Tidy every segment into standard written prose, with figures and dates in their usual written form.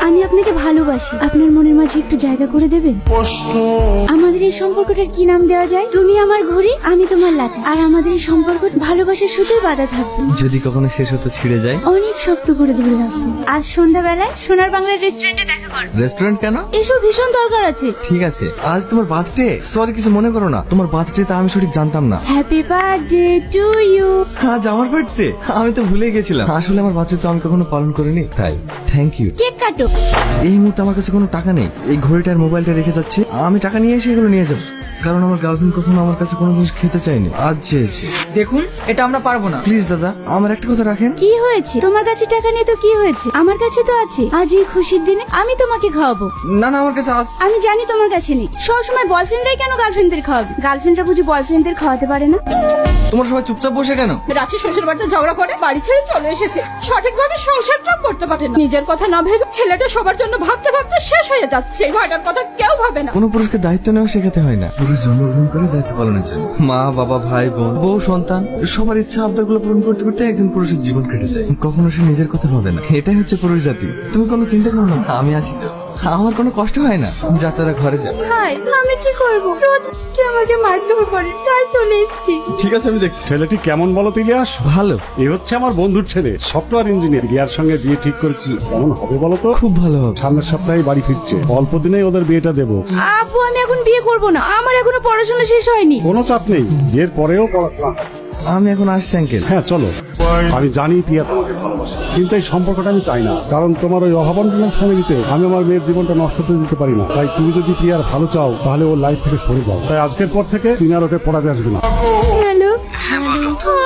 আমি আপনাকে ভালোবাসি, আপনার মনের মাঝে একটু জায়গা করে দেবেন? আমাদের এই সম্পর্কটার কি নাম দেওয়া যায়? তুমি আমার ঘড়ি, আমি তোমার লাঠি, আর আমাদের এই সম্পর্ক ভালোবাসার শুধুই বাধা থাকবে। যদি কখনো শেষ হতে ছিঁড়ে যায়? অনেক শক্ত করে ধরে রাখবো। আজ সন্ধ্যাবেলায় সোনার বাংলার রেস্টুরেন্টে দেখা কর। রেস্টুরেন্ট কেন? এসব ভীষণ দরকার আছে। ঠিক আছে, আজ তোমার বার্থডে। সরি, কিছু মনে করো না। তোমার বার্থডে তা আমি সঠিক জানতাম না। Happy birthday to you. আজ আমার বার্থডে? আমি তো ভুলে গেছিলাম। আসলে আমার বার্থডে তো আমি কখনো পালন করিনি, তাই থ্যাংক ইউ। কেক কাটো। এই মুহূর্তে আমার কাছে কোনো টাকা নেই। এই ঘড়িটার মোবাইলটা রেখে যাচ্ছি। আমি টাকা নিয়ে এসে এগুলো নিয়ে যাবো, কারণ আমার গার্লফ্রেন্ড কখনো আমার কাছে কোনো জিনিস খেতে চায়নি, আজ চেয়েছে। দেখুন, এটা আমরা পারবো না। প্লিজ দাদা, আমার একটা কথা রাখেন। কি হয়েছে? তোমার কাছে টাকা নেই তো কি হয়েছে? আমার কাছে তো আছে। আজ এই খুশির দিনে আমি তোমাকে খাওয়াবো। না না, আমার কাছে আজ। আমি জানি তোমার কাছে নেই। সবসময় বয়ফ্রেন্ডরাই কেন গার্লফ্রেন্ডদের খাওয়াবে? গার্লফ্রেন্ডরা বুঝি বয়ফ্রেন্ডদের খাওয়াতে পারে না? তোমার সবাই চুপচাপ বসে কেন? রাঁচি শ্বশুর বাড়িতে ঝগড়া করে বাড়ি ছেড়ে চলে এসেছে। সঠিকভাবে সংসারটাও করতে পারে না। নিজের কথা না ভেবে ছেলেটা সবার জন্য ভাবতে ভাবতে শেষ হয়ে যাচ্ছে। এই ভাইটার কথা কেউ ভাবে না। কোনো পুরুষকে দায়িত্ব নেওয়া শেখাতে হয় না, পুরুষ জন্মগ্রহণ করে দায়িত্ব পালনের জন্য। মা বাবা, ভাই বোন, বউ, সন্তান, সবার ইচ্ছা আবদার গুলো পূরণ করতে করতে একজন পুরুষের জীবন কেটে যায়। কখনো সে নিজের কথা ভাবে না। এটাই হচ্ছে পুরুষ জাতি। তুমি কোনো চিন্তা করো না, আমি আছি তো। আমার কোনো কষ্ট হয় না। যা তারা ঘরে যা। ভাই, আমি কি করবো? রোজ কে আমাকে মারধর করে, তাই চলে এসেছি। ঠিক আছে, আমি দেখছি। ছেলেটি কেমন বলো ইলিয়াস? ভালো। এ হচ্ছে আমার বন্ধুর ছেলে, সফটওয়্যার ইঞ্জিনিয়ার। রিয়ার সঙ্গে বিয়ে ঠিক করেছি। কেমন হবে বলো তো? খুব ভালো হবে। সামনের সপ্তাহে বাড়ি ফিরছে। অল্প দিনেই ওদের বিয়েটা দেবো। আপু, আমি এখন বিয়ে করবো না। আমার এখনো পড়াশোনা শেষ হয়নি। কোনো চাপ নেই, বিয়ের পরেও পড়াশোনা হবে। আমি এখন আসছি আঙ্কেল। হ্যাঁ চলো। আমি জানি প্রিয়া তোমাকে ভালোবাসে, কিন্তু এই সম্পর্কটা আমি চাই না। কারণ তোমার ওই অভাবন্টনের ফ্যামিলিতে আমি আমার মেয়ের জীবনটা নষ্ট করে দিতে পারি না। তাই তুমি যদি প্রিয়ার ভালো চাও, তাহলে ওর লাইফ থেকে সরে যাও। তাই আজকের পর থেকে তুমি আর ওকে পড়াতে আসবে না। হ্যালো,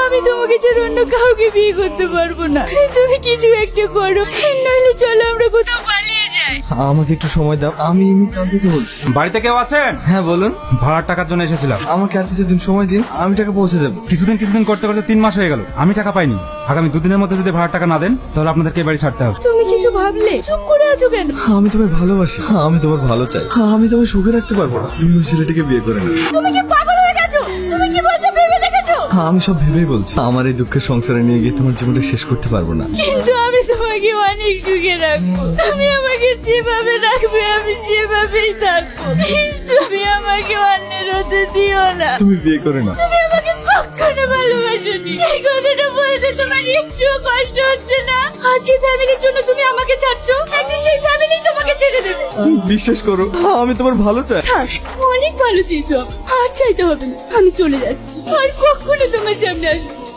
আমি তোমাকে ছাড়া অন্য কাউকে বিয়ে করতে পারবো না। তুমি কিছু একটা করো, নইলে চলো আমরা কোথাও পালিয়ে যাই। আমাকে একটু সময় দাও, আমি কাল থেকে বলছি। বাড়িতে কেউ আছেন? হ্যাঁ বলুন। ভাড়ার টাকার জন্য এসেছিলাম। আমাকে আর কিছুদিন সময় দিন, আমি টাকা পৌঁছে দেবো। কিছুদিন করতে করতে 3 মাস হয়ে গেল, আমি টাকা পাইনি। আগামী 2 দিনের মধ্যে যদি ভাড়ার টাকা না দেন, তাহলে আপনাদেরকে এই বাড়ি ছাড়তে হবে। তুমি কিছু ভাবলে? চুপ করে আছো কেন? আমি তোমায় ভালোবাসি, আমি তোমার ভালো চাই। আমি তোমায় সুখে রাখতে পারবো না। তুমি ওই ছেলেটিকে বিয়ে করে না। তুমি কি পাগল হয়ে গেছো? তুমি কি বলছো ভেবে দেখেছো? আমি সব ভেবেই বলছি। আমার এই দুঃখের সংসারে নিয়ে গিয়ে তোমার জীবনটা শেষ করতে পারবো না। কিন্তু আমি তোমাকে অনেক সুখে রাখবো। তুমি আমাকে যেভাবে রাখবে আমি সেভাবেই থাকবো। তুমি আমাকে অন্যের হতে দিও না। তুমি বিয়ে করে না। তুমি আমাকে কখনো ভালোবাসোনি। এই কথাটা বলতে তোমার একটুও কষ্ট হচ্ছে না? আজ যে ফ্যামিলির জন্য তুমি আমাকে ছাড়ছো, একদিন সেই ফ্যামিলি তোমাকে ছেড়ে দেবে। বিশ্বাস করো, আমি তোমার ভালো চাই। থাক, অনেক ভালো চেয়েছো। আর চাইতে হবে না, আমি চলে যাচ্ছি। আর কখনো তোমার সামনে আসবো না।